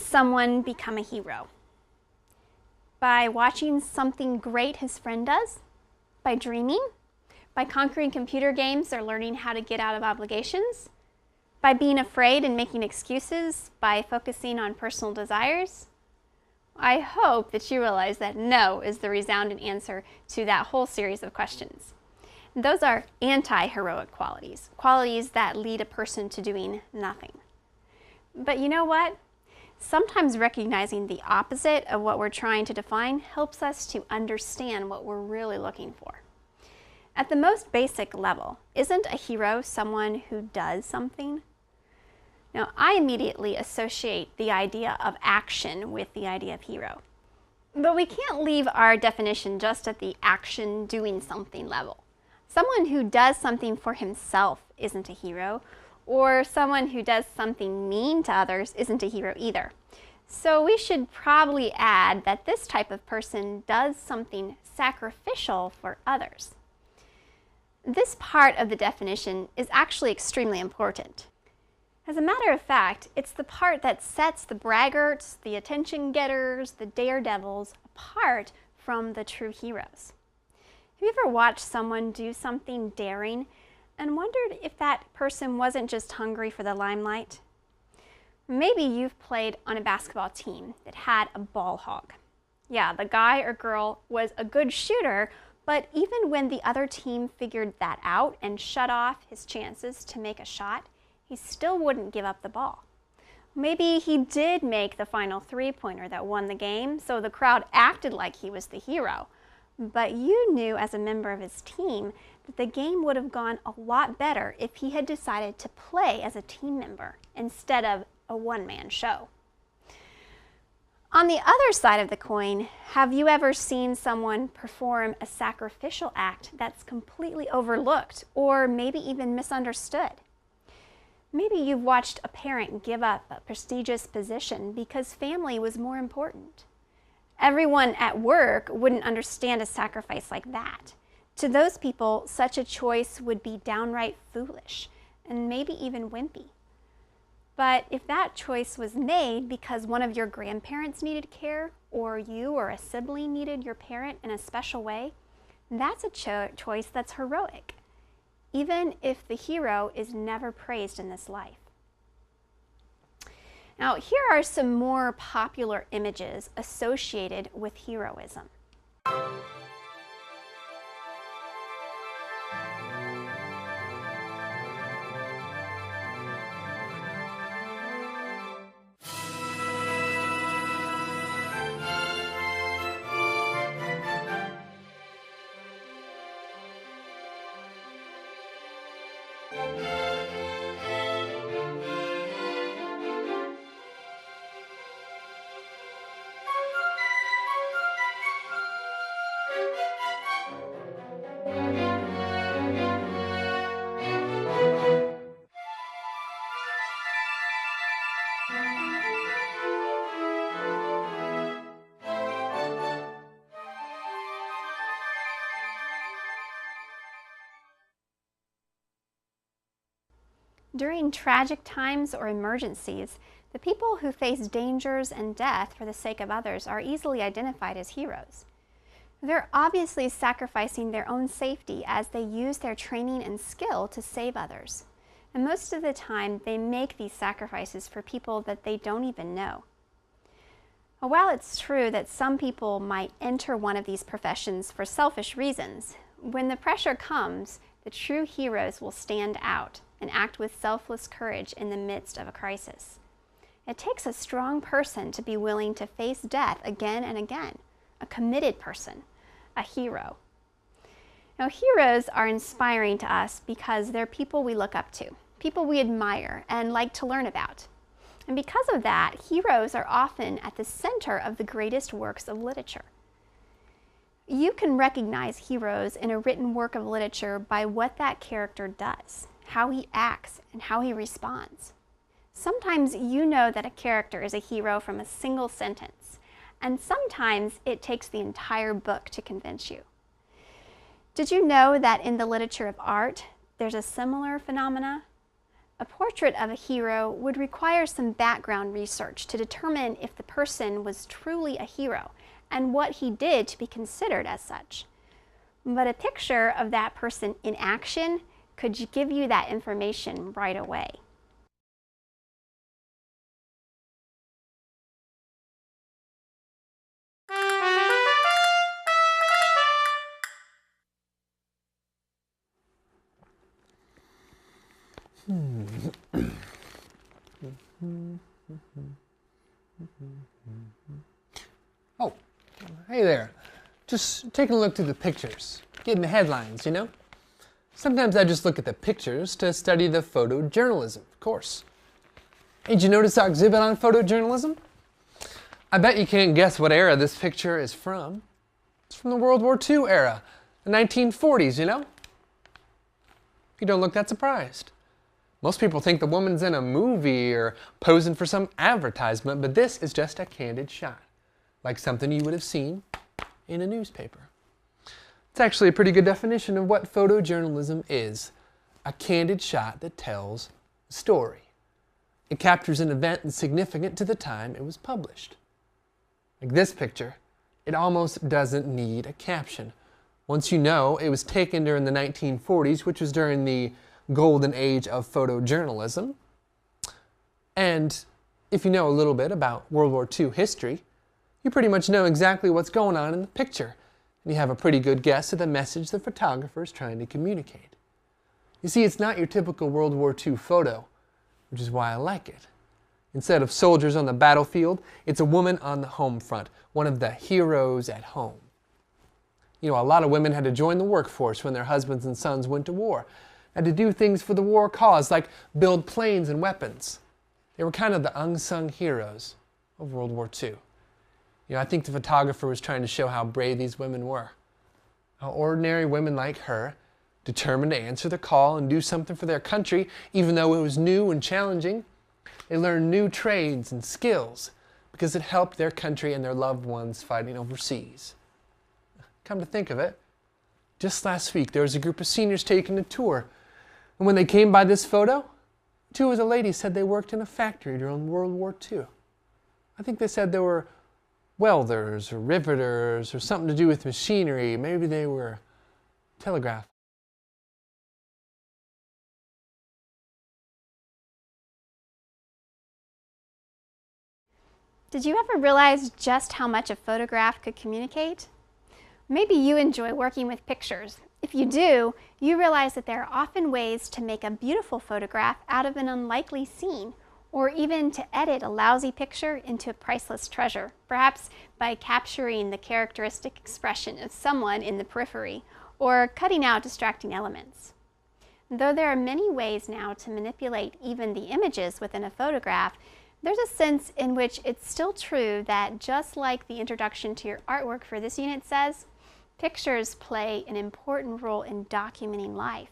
someone become a hero? By watching something great his friend does? By dreaming? By conquering computer games or learning how to get out of obligations? By being afraid and making excuses? By focusing on personal desires? I hope that you realize that no is the resounding answer to that whole series of questions. Those are anti-heroic qualities, qualities that lead a person to doing nothing. But you know what? Sometimes recognizing the opposite of what we're trying to define helps us to understand what we're really looking for. At the most basic level, isn't a hero someone who does something? Now, I immediately associate the idea of action with the idea of hero. But we can't leave our definition just at the action doing something level. Someone who does something for himself isn't a hero, or someone who does something mean to others isn't a hero either. So we should probably add that this type of person does something sacrificial for others. This part of the definition is actually extremely important. As a matter of fact, it's the part that sets the braggarts, the attention getters, the daredevils apart from the true heroes. Have you ever watched someone do something daring and wondered if that person wasn't just hungry for the limelight? Maybe you've played on a basketball team that had a ball hog. Yeah, the guy or girl was a good shooter, but even when the other team figured that out and shut off his chances to make a shot, he still wouldn't give up the ball. Maybe he did make the final three-pointer that won the game, so the crowd acted like he was the hero. But you knew as a member of his team that the game would have gone a lot better if he had decided to play as a team member instead of a one-man show. On the other side of the coin, have you ever seen someone perform a sacrificial act that's completely overlooked or maybe even misunderstood? Maybe you've watched a parent give up a prestigious position because family was more important. Everyone at work wouldn't understand a sacrifice like that. To those people, such a choice would be downright foolish and maybe even wimpy. But if that choice was made because one of your grandparents needed care, or you or a sibling needed your parent in a special way, that's a choice that's heroic, even if the hero is never praised in this life. Now, here are some more popular images associated with heroism. During tragic times or emergencies, the people who face dangers and death for the sake of others are easily identified as heroes. They're obviously sacrificing their own safety as they use their training and skill to save others. And most of the time, they make these sacrifices for people that they don't even know. While it's true that some people might enter one of these professions for selfish reasons, when the pressure comes, the true heroes will stand out and act with selfless courage in the midst of a crisis. It takes a strong person to be willing to face death again and again, a committed person, a hero. Now, heroes are inspiring to us because they're people we look up to, people we admire and like to learn about. And because of that, heroes are often at the center of the greatest works of literature. You can recognize heroes in a written work of literature by what that character does, how he acts, and how he responds. Sometimes you know that a character is a hero from a single sentence, and sometimes it takes the entire book to convince you. Did you know that in the literature of art, there's a similar phenomena? A portrait of a hero would require some background research to determine if the person was truly a hero and what he did to be considered as such. But a picture of that person in action could give you that information right away. Oh, hey there. Just taking a look through the pictures, getting the headlines, you know? Sometimes I just look at the pictures to study the photojournalism, of course. Hey, did you notice our exhibit on photojournalism? I bet you can't guess what era this picture is from. It's from the World War II era, the 1940s, you know? You don't look that surprised. Most people think the woman's in a movie or posing for some advertisement, but this is just a candid shot, like something you would have seen in a newspaper. It's actually a pretty good definition of what photojournalism is, a candid shot that tells a story. It captures an event that's significant to the time it was published. Like this picture, it almost doesn't need a caption. Once you know it was taken during the 1940s, which was during the golden age of photojournalism. And if you know a little bit about World War II history, you pretty much know exactly what's going on in the picture. And you have a pretty good guess of the message the photographer is trying to communicate. You see, it's not your typical World War II photo, which is why I like it. Instead of soldiers on the battlefield, it's a woman on the home front, one of the heroes at home. You know, a lot of women had to join the workforce when their husbands and sons went to war, had to do things for the war cause, like build planes and weapons. They were kind of the unsung heroes of World War II. You know, I think the photographer was trying to show how brave these women were. How ordinary women like her, determined to answer the call and do something for their country, even though it was new and challenging. They learned new trades and skills because it helped their country and their loved ones fighting overseas. Come to think of it, just last week there was a group of seniors taking a tour. And when they came by this photo, two of the ladies said they worked in a factory during World War II. I think they said they were welders or riveters or something to do with machinery. Maybe they were telegraph. Did you ever realize just how much a photograph could communicate? Maybe you enjoy working with pictures. If you do, you realize that there are often ways to make a beautiful photograph out of an unlikely scene, or even to edit a lousy picture into a priceless treasure, perhaps by capturing the characteristic expression of someone in the periphery, or cutting out distracting elements. Though there are many ways now to manipulate even the images within a photograph, there's a sense in which it's still true that, just like the introduction to your artwork for this unit says, pictures play an important role in documenting life,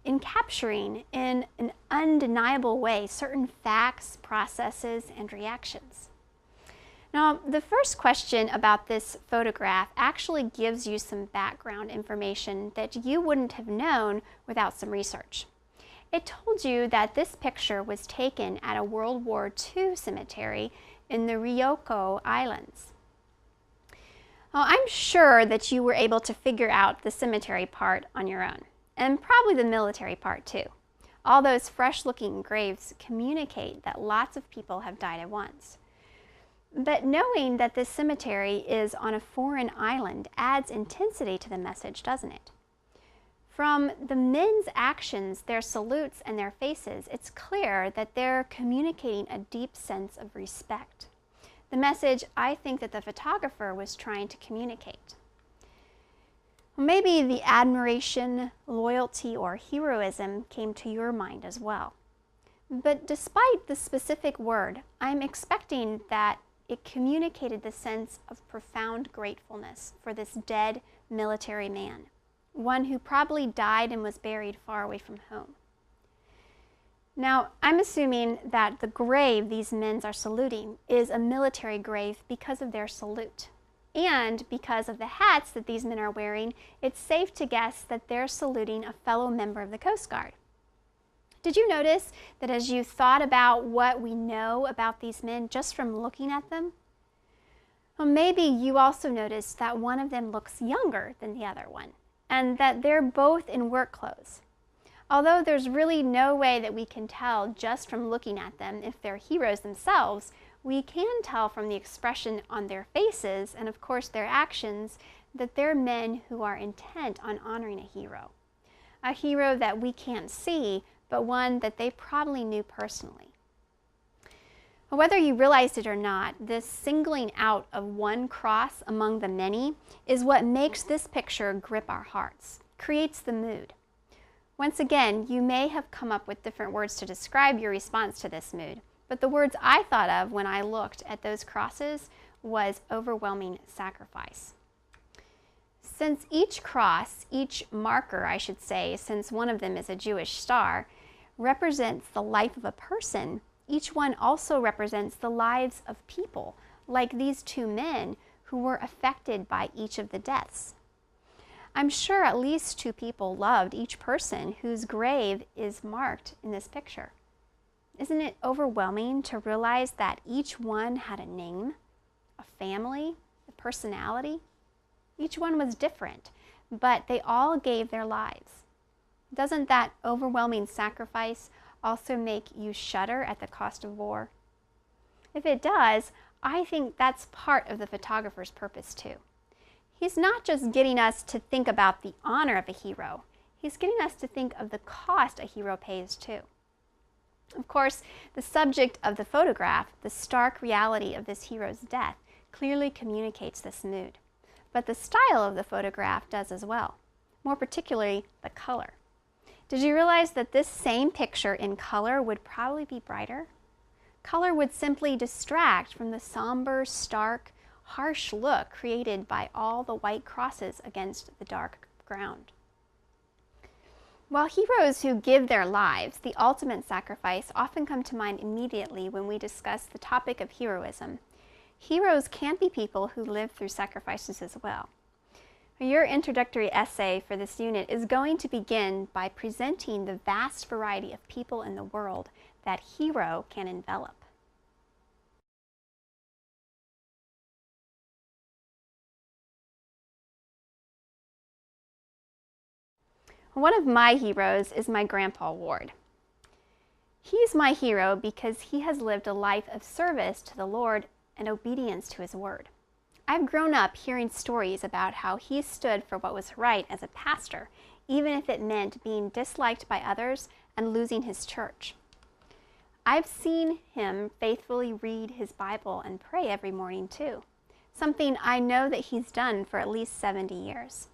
in capturing in an undeniable way certain facts, processes, and reactions. Now, the first question about this photograph actually gives you some background information that you wouldn't have known without some research. It told you that this picture was taken at a World War II cemetery in the Ryukyu Islands. Well, I'm sure that you were able to figure out the cemetery part on your own, and probably the military part too. All those fresh-looking graves communicate that lots of people have died at once. But knowing that this cemetery is on a foreign island adds intensity to the message, doesn't it? From the men's actions, their salutes, and their faces, it's clear that they're communicating a deep sense of respect. The message I think that the photographer was trying to communicate. Maybe the admiration, loyalty, or heroism came to your mind as well. But despite the specific word, I'm expecting that it communicated the sense of profound gratefulness for this dead military man, one who probably died and was buried far away from home. Now, I'm assuming that the grave these men are saluting is a military grave because of their salute. And because of the hats that these men are wearing, it's safe to guess that they're saluting a fellow member of the Coast Guard. Did you notice that as you thought about what we know about these men just from looking at them? Well, maybe you also noticed that one of them looks younger than the other one, and that they're both in work clothes. Although there's really no way that we can tell just from looking at them if they're heroes themselves, we can tell from the expression on their faces and of course their actions that they're men who are intent on honoring a hero that we can't see, but one that they probably knew personally. Whether you realized it or not, this singling out of one cross among the many is what makes this picture grip our hearts, creates the mood. Once again, you may have come up with different words to describe your response to this mood, but the words I thought of when I looked at those crosses was overwhelming sacrifice. Since each cross, each marker, I should say, since one of them is a Jewish star, represents the life of a person, each one also represents the lives of people, like these two men who were affected by each of the deaths. I'm sure at least two people loved each person whose grave is marked in this picture. Isn't it overwhelming to realize that each one had a name, a family, a personality? Each one was different, but they all gave their lives. Doesn't that overwhelming sacrifice also make you shudder at the cost of war? If it does, I think that's part of the photographer's purpose too. He's not just getting us to think about the honor of a hero, he's getting us to think of the cost a hero pays too. Of course, the subject of the photograph, the stark reality of this hero's death, clearly communicates this mood. But the style of the photograph does as well, more particularly the color. Did you realize that this same picture in color would probably be brighter? Color would simply distract from the somber, stark, harsh look created by all the white crosses against the dark ground. While heroes who give their lives, the ultimate sacrifice, often come to mind immediately when we discuss the topic of heroism, heroes can be people who live through sacrifices as well. Your introductory essay for this unit is going to begin by presenting the vast variety of people in the world that hero can envelop. One of my heroes is my Grandpa Ward. He's my hero because he has lived a life of service to the Lord and obedience to his word. I've grown up hearing stories about how he stood for what was right as a pastor, even if it meant being disliked by others and losing his church. I've seen him faithfully read his Bible and pray every morning too, something I know that he's done for at least 70 years.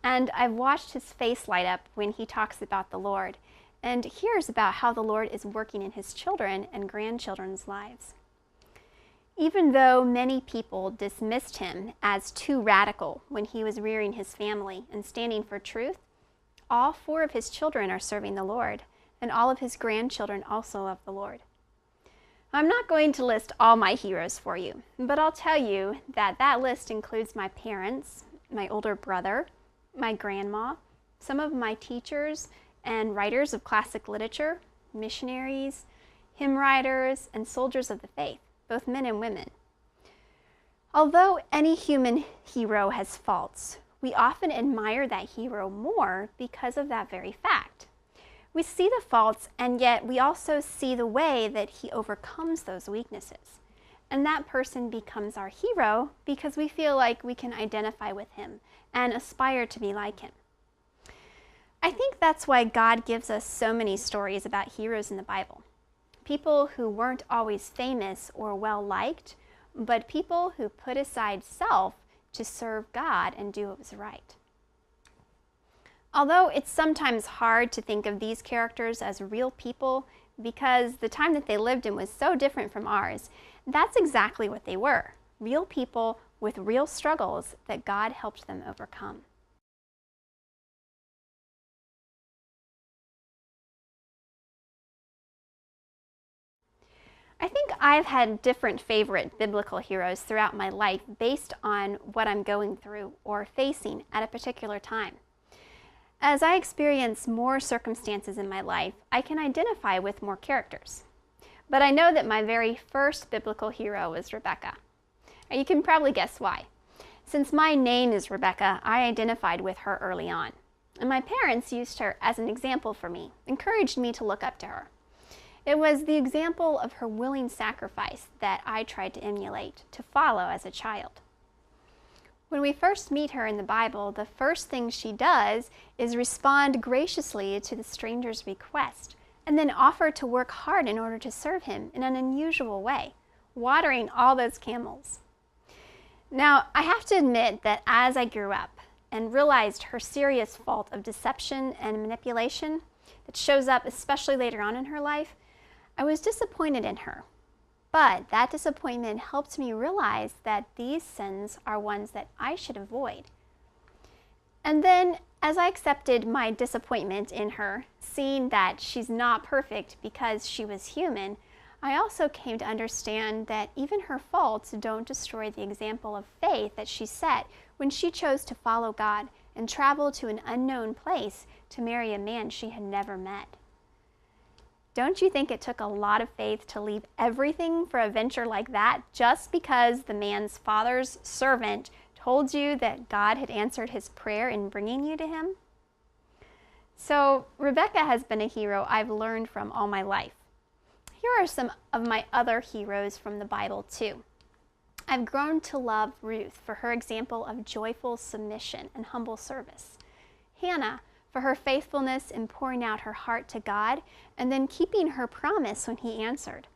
And I've watched his face light up when he talks about the Lord and hears about how the Lord is working in his children and grandchildren's lives. Even though many people dismissed him as too radical when he was rearing his family and standing for truth, all 4 of his children are serving the Lord, and all of his grandchildren also love the Lord. I'm not going to list all my heroes for you, but I'll tell you that that list includes my parents, my older brother, my grandma, some of my teachers and writers of classic literature, missionaries, hymn writers, and soldiers of the faith, both men and women. Although any human hero has faults, we often admire that hero more because of that very fact. We see the faults, and yet we also see the way that he overcomes those weaknesses. And that person becomes our hero because we feel like we can identify with him and aspire to be like him. I think that's why God gives us so many stories about heroes in the Bible. People who weren't always famous or well-liked, but people who put aside self to serve God and do what was right. Although it's sometimes hard to think of these characters as real people because the time that they lived in was so different from ours, that's exactly what they were, real people with real struggles that God helped them overcome. I think I've had different favorite biblical heroes throughout my life based on what I'm going through or facing at a particular time. As I experience more circumstances in my life, I can identify with more characters. But I know that my very first biblical hero was Rebecca. And you can probably guess why. Since my name is Rebecca, I identified with her early on. And my parents used her as an example for me, encouraged me to look up to her. It was the example of her willing sacrifice that I tried to emulate, to follow as a child. When we first meet her in the Bible, the first thing she does is respond graciously to the stranger's request, and then offer to work hard in order to serve him in an unusual way, watering all those camels. Now, I have to admit that as I grew up and realized her serious fault of deception and manipulation that shows up especially later on in her life, I was disappointed in her. But that disappointment helped me realize that these sins are ones that I should avoid. And then, as I accepted my disappointment in her, seeing that she's not perfect because she was human, I also came to understand that even her faults don't destroy the example of faith that she set when she chose to follow God and travel to an unknown place to marry a man she had never met. Don't you think it took a lot of faith to leave everything for a venture like that just because the man's father's servant told you that God had answered his prayer in bringing you to him? So Rebecca has been a hero I've learned from all my life. Here are some of my other heroes from the Bible too. I've grown to love Ruth for her example of joyful submission and humble service. Hannah for her faithfulness in pouring out her heart to God and then keeping her promise when he answered.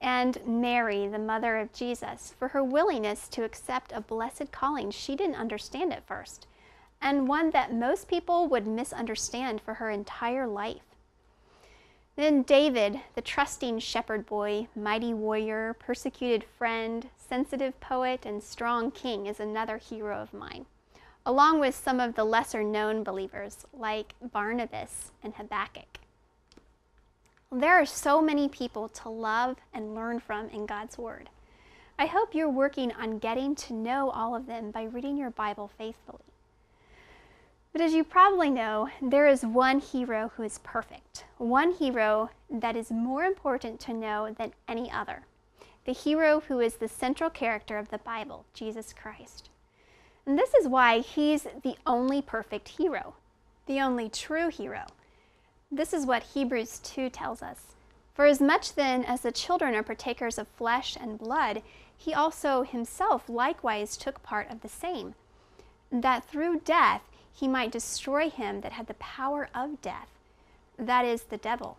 And Mary, the mother of Jesus, for her willingness to accept a blessed calling she didn't understand at first, and one that most people would misunderstand for her entire life. Then David, the trusting shepherd boy, mighty warrior, persecuted friend, sensitive poet, and strong king is another hero of mine, along with some of the lesser-known believers like Barnabas and Habakkuk. There are so many people to love and learn from in God's Word. I hope you're working on getting to know all of them by reading your Bible faithfully. But as you probably know, there is one hero who is perfect, one hero that is more important to know than any other, the hero who is the central character of the Bible, Jesus Christ. And this is why he's the only perfect hero, the only true hero. This is what Hebrews 2 tells us. For as much then as the children are partakers of flesh and blood, he also himself likewise took part of the same, that through death he might destroy him that had the power of death, that is, the devil,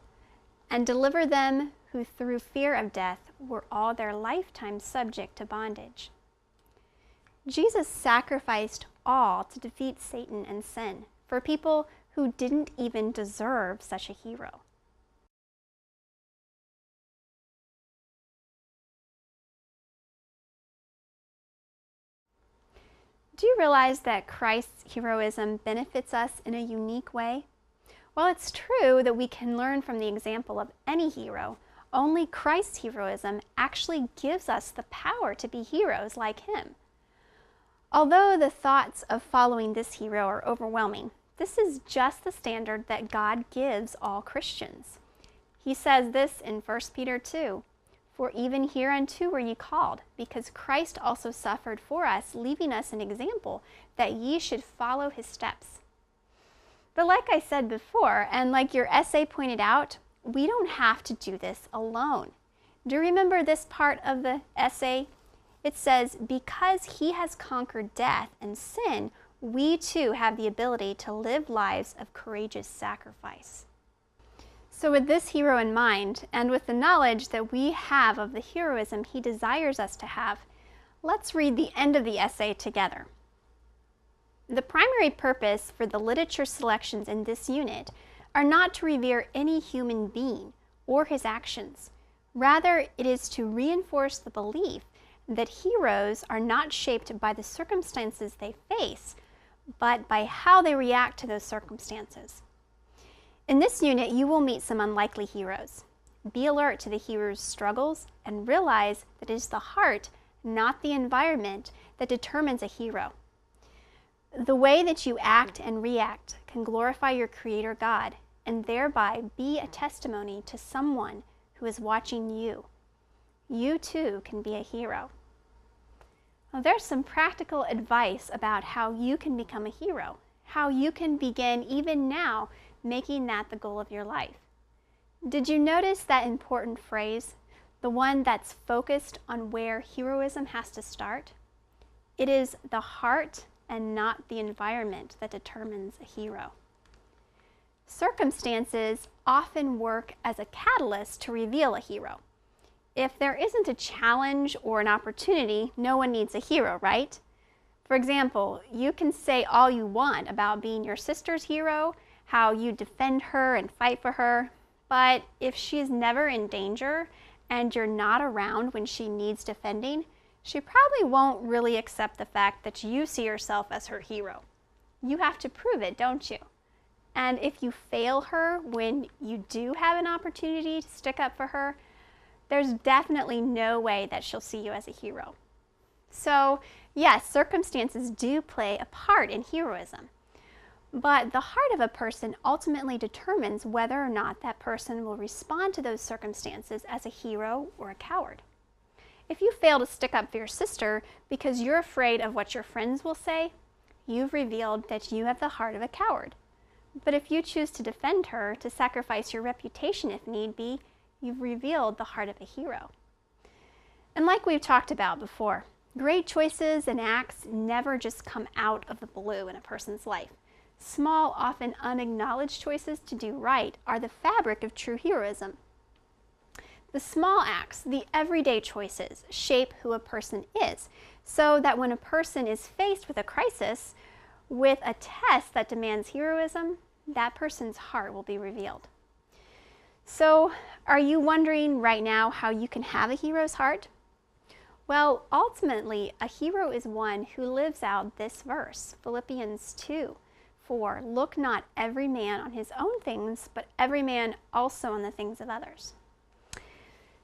and deliver them who through fear of death were all their lifetime subject to bondage. Jesus sacrificed all to defeat Satan and sin for people who didn't even deserve such a hero. Do you realize that Christ's heroism benefits us in a unique way? While it's true that we can learn from the example of any hero, only Christ's heroism actually gives us the power to be heroes like him. Although the thoughts of following this hero are overwhelming, this is just the standard that God gives all Christians. He says this in 1 Peter 2, "For even hereunto were ye called, because Christ also suffered for us, leaving us an example, that ye should follow his steps." But like I said before, and like your essay pointed out, we don't have to do this alone. Do you remember this part of the essay? It says, because he has conquered death and sin, we too have the ability to live lives of courageous sacrifice. So with this hero in mind, and with the knowledge that we have of the heroism he desires us to have, let's read the end of the essay together. The primary purpose for the literature selections in this unit are not to revere any human being or his actions. Rather, it is to reinforce the belief that heroes are not shaped by the circumstances they face, but by how they react to those circumstances. In this unit, you will meet some unlikely heroes. Be alert to the hero's struggles and realize that it is the heart, not the environment, that determines a hero. The way that you act and react can glorify your Creator God and thereby be a testimony to someone who is watching you. You too can be a hero. Now, there's some practical advice about how you can become a hero, how you can begin even now making that the goal of your life. Did you notice that important phrase, the one that's focused on where heroism has to start? It is the heart and not the environment that determines a hero. Circumstances often work as a catalyst to reveal a hero. If there isn't a challenge or an opportunity, no one needs a hero, right? For example, you can say all you want about being your sister's hero, how you defend her and fight for her, but if she's never in danger and you're not around when she needs defending, she probably won't really accept the fact that you see yourself as her hero. You have to prove it, don't you? And if you fail her when you do have an opportunity to stick up for her, there's definitely no way that she'll see you as a hero. So, yes, circumstances do play a part in heroism. But the heart of a person ultimately determines whether or not that person will respond to those circumstances as a hero or a coward. If you fail to stick up for your sister because you're afraid of what your friends will say, you've revealed that you have the heart of a coward. But if you choose to defend her, to sacrifice your reputation if need be, you've revealed the heart of a hero. And like we've talked about before, great choices and acts never just come out of the blue in a person's life. Small, often unacknowledged choices to do right are the fabric of true heroism. The small acts, the everyday choices, shape who a person is, so that when a person is faced with a crisis, with a test that demands heroism, that person's heart will be revealed. So, are you wondering right now how you can have a hero's heart? Well, ultimately, a hero is one who lives out this verse, Philippians 2:4. Look not every man on his own things, but every man also on the things of others.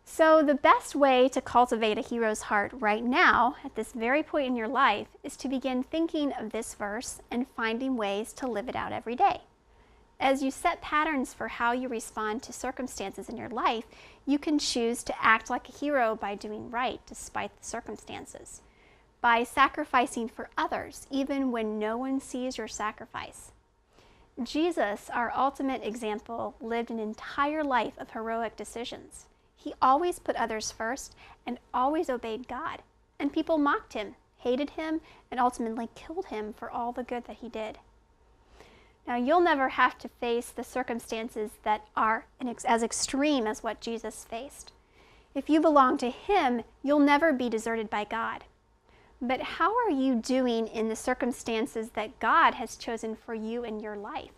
So the best way to cultivate a hero's heart right now, at this very point in your life, is to begin thinking of this verse and finding ways to live it out every day. As you set patterns for how you respond to circumstances in your life, you can choose to act like a hero by doing right despite the circumstances, by sacrificing for others even when no one sees your sacrifice. Jesus, our ultimate example, lived an entire life of heroic decisions. He always put others first and always obeyed God. And people mocked him, hated him, and ultimately killed him for all the good that he did. Now, you'll never have to face the circumstances that are as extreme as what Jesus faced. If you belong to him, you'll never be deserted by God. But how are you doing in the circumstances that God has chosen for you in your life?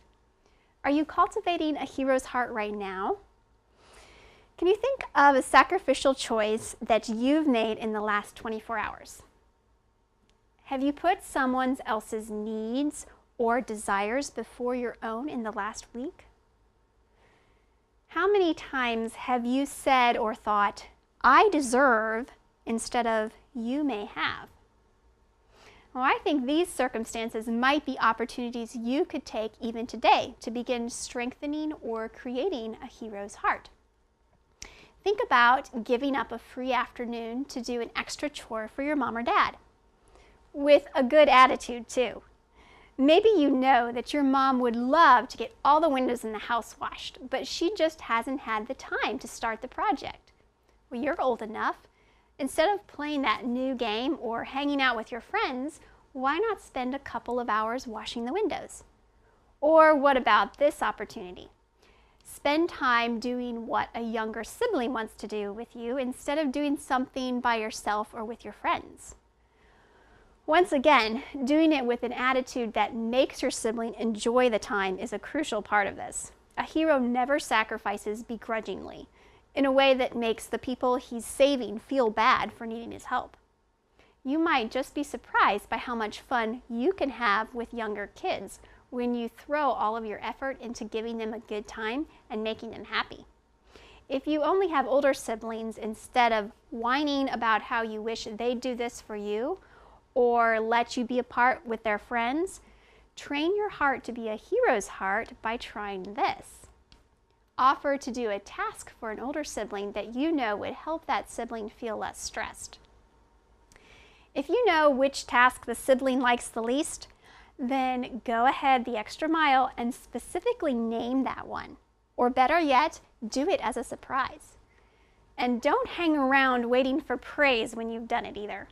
Are you cultivating a hero's heart right now? Can you think of a sacrificial choice that you've made in the last 24 hours? Have you put someone else's needs or desires before your own in the last week? How many times have you said or thought, I deserve, instead of you may have? Well, I think these circumstances might be opportunities you could take even today to begin strengthening or creating a hero's heart. Think about giving up a free afternoon to do an extra chore for your mom or dad, with a good attitude too. Maybe you know that your mom would love to get all the windows in the house washed, but she just hasn't had the time to start the project. Well, you're old enough. Instead of playing that new game or hanging out with your friends, why not spend a couple of hours washing the windows? Or what about this opportunity? Spend time doing what a younger sibling wants to do with you instead of doing something by yourself or with your friends. Once again, doing it with an attitude that makes your sibling enjoy the time is a crucial part of this. A hero never sacrifices begrudgingly, in a way that makes the people he's saving feel bad for needing his help. You might just be surprised by how much fun you can have with younger kids when you throw all of your effort into giving them a good time and making them happy. If you only have older siblings, instead of whining about how you wish they'd do this for you, or let you be apart with their friends, train your heart to be a hero's heart by trying this. Offer to do a task for an older sibling that you know would help that sibling feel less stressed. If you know which task the sibling likes the least, then go ahead the extra mile and specifically name that one. Or better yet, do it as a surprise. And don't hang around waiting for praise when you've done it either.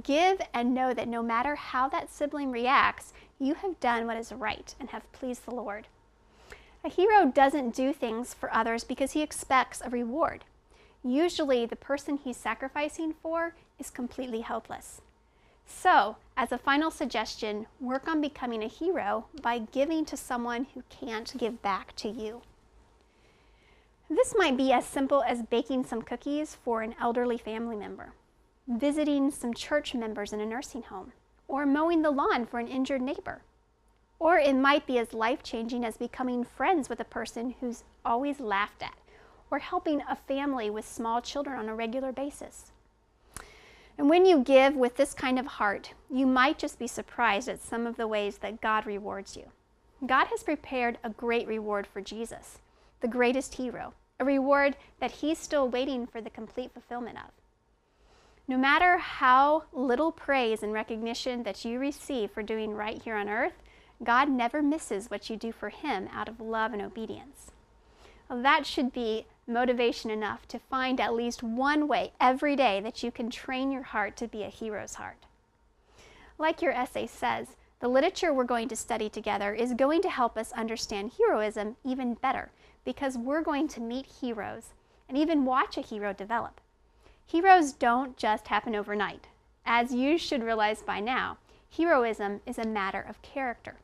Give and know that no matter how that sibling reacts, you have done what is right and have pleased the Lord. A hero doesn't do things for others because he expects a reward. Usually, the person he's sacrificing for is completely helpless. So, as a final suggestion, work on becoming a hero by giving to someone who can't give back to you. This might be as simple as baking some cookies for an elderly family member, visiting some church members in a nursing home, or mowing the lawn for an injured neighbor. Or it might be as life-changing as becoming friends with a person who's always laughed at, or helping a family with small children on a regular basis. And when you give with this kind of heart, you might just be surprised at some of the ways that God rewards you. God has prepared a great reward for Jesus, the greatest hero, a reward that he's still waiting for the complete fulfillment of. No matter how little praise and recognition that you receive for doing right here on earth, God never misses what you do for him out of love and obedience. Well, that should be motivation enough to find at least one way every day that you can train your heart to be a hero's heart. Like your essay says, the literature we're going to study together is going to help us understand heroism even better because we're going to meet heroes and even watch a hero develop. Heroes don't just happen overnight. As you should realize by now, heroism is a matter of character.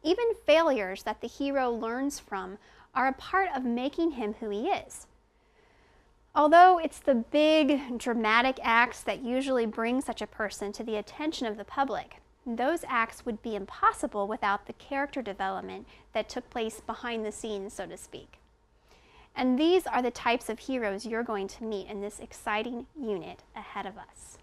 Even failures that the hero learns from are a part of making him who he is. Although it's the big, dramatic acts that usually bring such a person to the attention of the public, those acts would be impossible without the character development that took place behind the scenes, so to speak. And these are the types of heroes you're going to meet in this exciting unit ahead of us.